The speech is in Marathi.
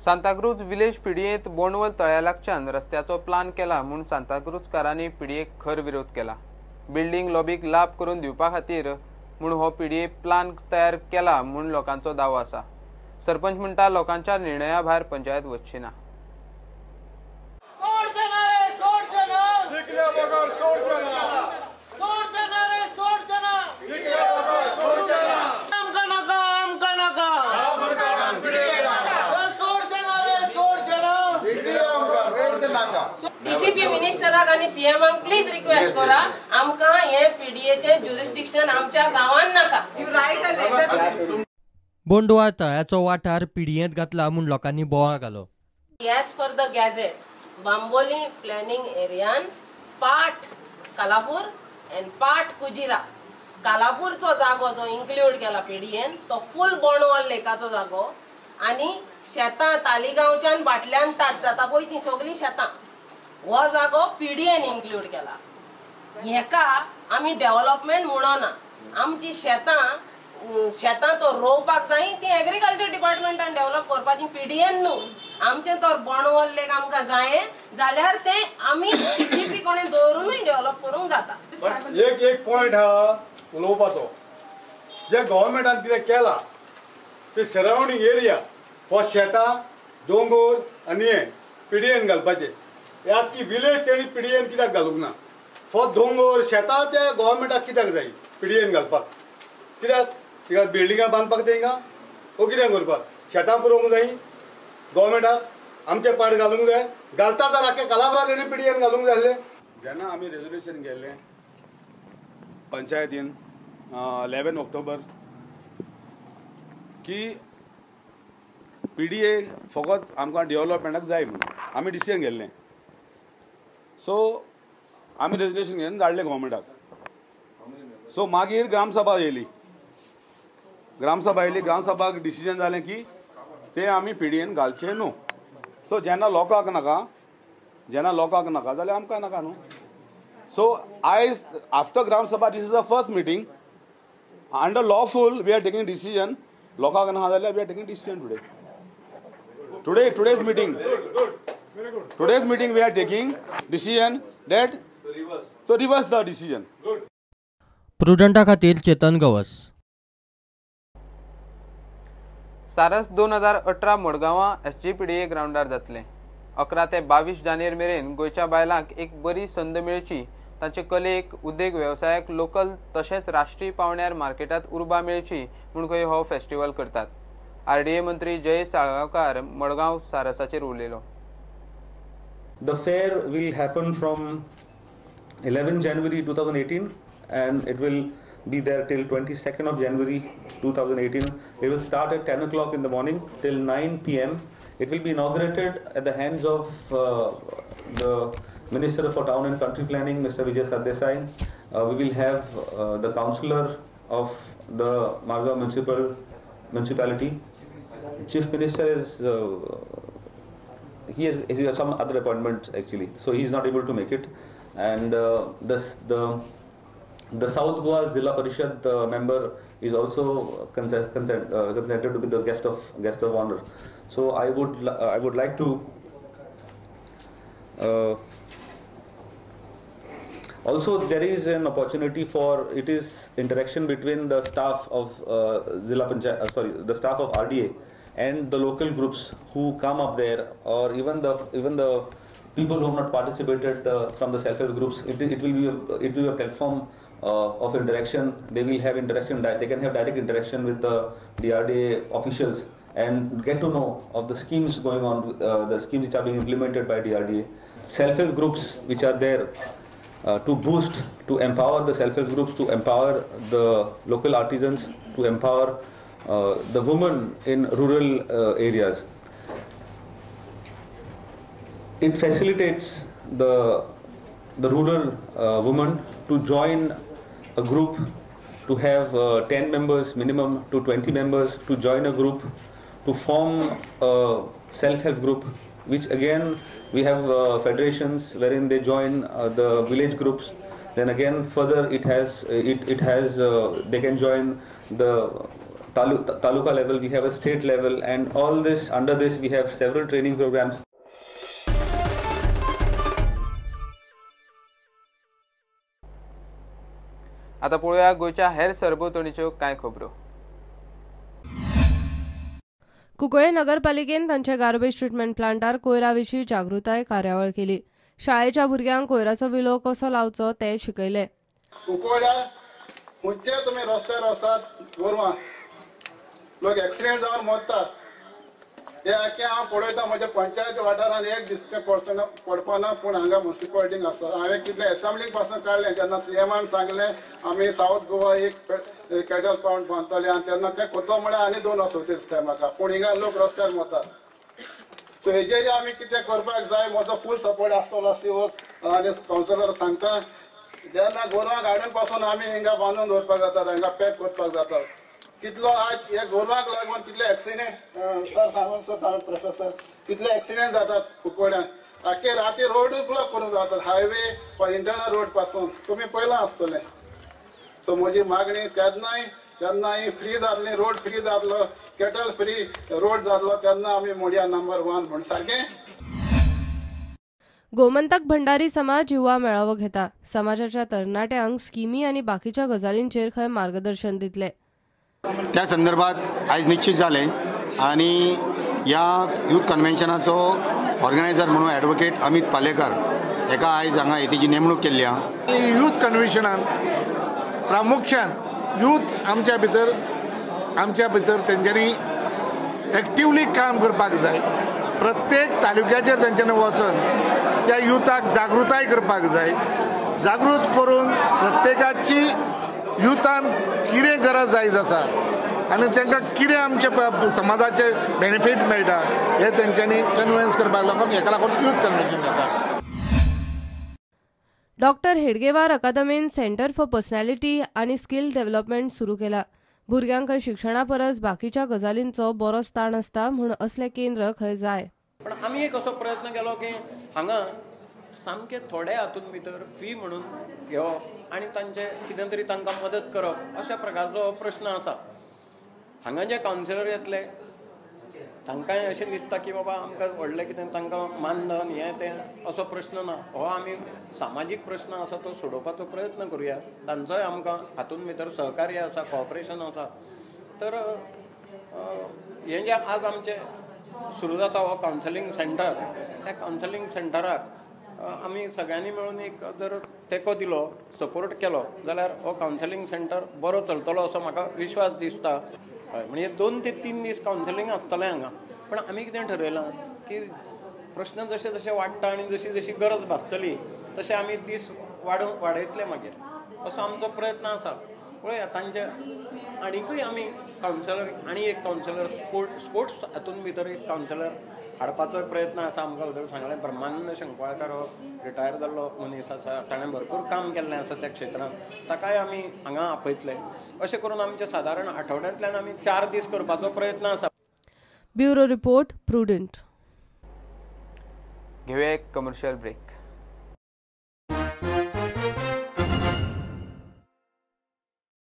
सांताक्रूज विलेज पिडयेंत बोंडवल तळ्या लागच्यान रस्त्याचो प्लान केला म्हूण सांताक्रूजकारांनी पिडयेक खर विरोध केला। बिल्डिंग लॉबीक लाभ करून दिवपा खातीर म्हूण हो पिडये प्लान तयार केला म्हूण लोकांचो दावो आसा। सरपंच म्हणटा लोकांच्या निर्णया भायर पंचायत वचची ना। डीसीपी मिनिस्टराक आनी सीएमाक प्लीज रिक्वेस्ट करा आमकां हे पीडीएचे ज्युरिस्डिक्शन आमच्या गावांत नाका। You write a letter. बोंडवळ तळ्याचो वाठार पिडयेंत घातला म्हूण लोकांनी बोवाळ घालो। As per the gazette Bambolim planning एरियान part Kalapur and part Kujira कालापूरचो जागो जो इन्क्लूड केला पीडीएन तो फुल बोंडवळ लेकाचो जागो आनी शेतां तालिगांवच्यान बाटल्यान टाच जाता पळय ती सगळी शेतां हो जागो पीडीएन इन्क्लूड केला। हेका आमी डेव्हलपमेंट म्हणना आमची शेतां तो रोवपाक जाय ती एग्रीकल्चर डिपार्टमेंटान डेव्हलप करपाची पीडीएन न्हू आमचे तर बोंडवळ लेक आमकां जाय जाल्यार ते आमी डीसीपी कोणे दवरूनय डेव्हलप करूंक जाता। एक पॉइंट हा उलोवपाचो जे गव्हर्नमेंटान कितें केला ते सरावंडींग एरिया फॉर शेतां दोंगर आनी हे पीडीएन घालपाचे ह्या की विलेज तेणी पीडीएन कित्याक घालूंक ना फॉर दोंगर शेतां ते गव्हर्नमेंटाक कित्याक जाय पीडीएन घालपाक कित्याक तिका बिल्डिंगां बांदपाक तेंकां वो कितें करपाक शेतां पुरोवंक जाय गव्हर्नमेंटाक आमचे पाड घालूंक जाय घालता जाल्यार आख्या कालाब्रा तेणी पीडीएन घालूंक जाय आसलें। जेन्ना आमी रेजोल्युशन केल्लें पंचायतीन 11 ऑक्टोबर की पीडीए फकत आमकां डेव्हलपमेंटाक जाय म्हणून आमी डिसिजन घेल्लें सो आमी रेजोल्युशन घेवन धाडलें गव्हर्नमेंटाक। सो मागीर ग्रामसभा येयली ग्रामसभाक डिसिजन जालें की ते आमी पीडीएन घालचें न्हू। सो जेन्ना लोकांक नाका जाल्यार आमकां नाका न्हू। So आयज after Gramsabha this is the first meeting under lawful we are taking decision लोकांक ना जाल्यार we are taking decision today's meeting we are taking decision that to reverse the decision. प्रुडंटा खातीर चेतन गवस। सारस 2018 मडगांवां एसजीपीडीए ग्राउंडार जातलें। 11 ते 22 जानेर मेरेन गोंयच्या बायलांक एक बरी संद मेळची तांचे कलेक उद्देग वेवसायाक लोकल तशेंच राष्ट्रीय पावंड्यार मार्केटात उर्बा मेळची म्हूण खंय हो फेस्टिवल करतात। आरडीए मंत्री जय साळगांवकार मडगांव सारसाचेर उलयलो। The fair will happen from 11 January 2018 and it will be there till 22nd of January 2018. We will start at 10 o'clock in the morning till 9 p.m. It will be inaugurated at the hands of the Minister for Town and Country Planning, Mr. Vijay Sardesai. We will have the councillor of the Margaon municipality. Chief Minister is he has some other appointment actually, so he is not able to make it. And the South Goa Zilla Parishad member is also consented to be the guest of honor. So I would like to also there is an opportunity for it is interaction between the staff of the staff of RDA and the local groups who come up there, or even the people who have not participated from the self-help groups. It will be a platform of interaction. They will have interaction. They can have direct interaction with the DRDA officials and get to know of the schemes going on, the schemes which are being implemented by DRDA. Self-help groups which are there to empower the self-help groups, to empower the local artisans, to empower the women in rural areas. It facilitates the rural women to join a group, to have 10 members minimum to 20 members, to join a group, to form a self-help group, which again we have federations wherein they join the village groups. Then again further it has they can join the taluka level, we have a state level, and all this, under this we have several training programs. आता पळोवया गोंयच्या हेर सरभोंवतणीच्यो कांय खबरो. कुंकळे नगरपालिकेन तांच्या गार्बेज ट्रिटमेंट प्लांटार कोयरा विशीं जागृताय कार्यावळ केली. शाळेच्या भुरग्यांक कोयराचो विलो कसो लावचो ते शिकयले. कुंकळ्या खंयचे तुमी रस्त्यार वसात गोरवां लोक एक्सिडेंट जावन मरतात हे आख्खें हांव पळयता. म्हज्या पंचायत वाठारांत एक दिसते पडपाना, पूण हांगा म्युनिसिपालिटींक आसा. हांवें कितले एसेंब्लीक पासून काडलें जेन्ना सीएमान सांगलें आमी सावथ गोवा एक कॅटल पावंड बांदतले आनी तेन्ना तें कोतो म्हळ्यार आनी 2 वर्सां दिसता म्हाका. पूण हिंगा लोक रस्त्यार मरतात. सो हेजेर आमी कितें करपाक जाय. म्हजो फूल सपोर्ट आसतलो सीओक आनी कावन्सिलर सांगता. जेन्ना गोरवांक हाडून पासून आमी हिंगा बांदून दवरपाक जाता, हांगा पॅक करपाक जाता. कितलो आज हे गोरवांक लागून कितले एक्सिडेंट सर सांगून सर प्रोफेसर कितले एक्सिडेंट जातात कुंकळ्यांक. आख्खे राती रोड ब्लॉक करून जातात, हायवे वा इंटरनल रोड पासून तुमी पयलां आसतलें. सो म्हजी मागणी तेन्नाय फ्री जातली, रोड फ्री जातलो, कॅटल फ्री रोड जातलो तेन्ना आमी मोडया नंबर 1 म्हण सारकें. गोमंतक भंडारी समाज युवा मेळावो घेता. समाजाच्या तरणाट्यांक स्किमी आनी बाकीच्या गजालींचेर खंय मार्गदर्शन दितले. त्या संदर्भात आज निश्चित जाले आणि या यूथ कन्व्हेन्शनाचो ऑर्गनायझर म्हणून ॲडव्होकेट अमित पालेकर एका आज हांगा तेजी नेमणूक केल्ली आहा. यूथ कन्व्हेन्शनान प्रामुख्यान यूथ आमच्या भितर तेंच्यांनी एक्टिवली काम करपाक जाय. प्रत्येक तालुक्याचेर तेंच्यांनी वचून त्या युथाक जागृताय करपाक जाय. जागृत करून प्रत्येकाची युथान कितें गरज जायत आसा आनी तांकां कितें आमचे समाजाचे बेनिफीट मेळटा हे तेंच्यांनी कन्विन्स करपाक लागून हेका लागून यूथ कन्व्हेन्शन जाता. डॉक्टर हेडगेवार अकादमीन सेंटर फॉर पर्सनॅलिटी आनी स्कील डेव्हलपमेंट सुरू केला. भुरग्यांक शिक्षणा परस बाकीच्या गजालींचो बरोच ताण आसता म्हूण असले केंद्र खंय जाय. पण आमी एक असो प्रयत्न केलो की हांगा सामके थोडे हातून भितर फी म्हणून घेवप आनी तांचे कितें तरी तांकां मदत करप अशा प्रकारचो प्रश्न आसा. हांगा जे कावन्सिलर येतले तांकांय अशें दिसता की बाबा आमकां व्हडलें कितें तांकां मानधन हें तें असो प्रश्न ना. हो आमी सामाजीक प्रश्न आसा तो सोडोवपाचो प्रयत्न करुया. तांचोय आमकां हातून भितर सहकार्य आसा, कॉपरेशन आसा. तर हें जें आज आमचें सुरू जाता हो कावन्सिलींग सेंटर, त्या कावन्सिलींग सेंटराक आमी सगळ्यांनी मेळून एक जर तेंको दिलो, सपोर्ट केलो जाल्यार हो कावन्सिलींग सेंटर बरो चलतलो असो म्हाका विश्वास दिसता. हय, म्हणजे 2 ते 3 दीस कावन्सिलींग आसतलें हांगा. पण आमी कितें ठरयलां की प्रश्न जशे जशे वाडटा आनी जशी जशी गरज भासतली तशें आमी दीस वाडयतले मागीर असो आमचो प्रयत्न आसा. पळया तांचे आनीकूय आमी कावन्सिलर आनी एक कावन्सिलर स्पोर्ट्स हातून भितर एक कावन्सिलर हाडपाचो प्रयत्न आसा. आमकां उदक सांगलें ब्रह्मानंद शंकवाळकार हो रिटायर जाल्लो मनीस आसा, ताणें भरपूर काम केल्लें आसा त्या क्षेत्रांत, ताकाय आमी हांगा आपयतले. अशें करून आमचे सादारण आठवड्यांतल्यान आमी 4 दीस करपाचो प्रयत्न आसा. Bureau report prudent. घेवया एक कमर्शियल ब्रेक.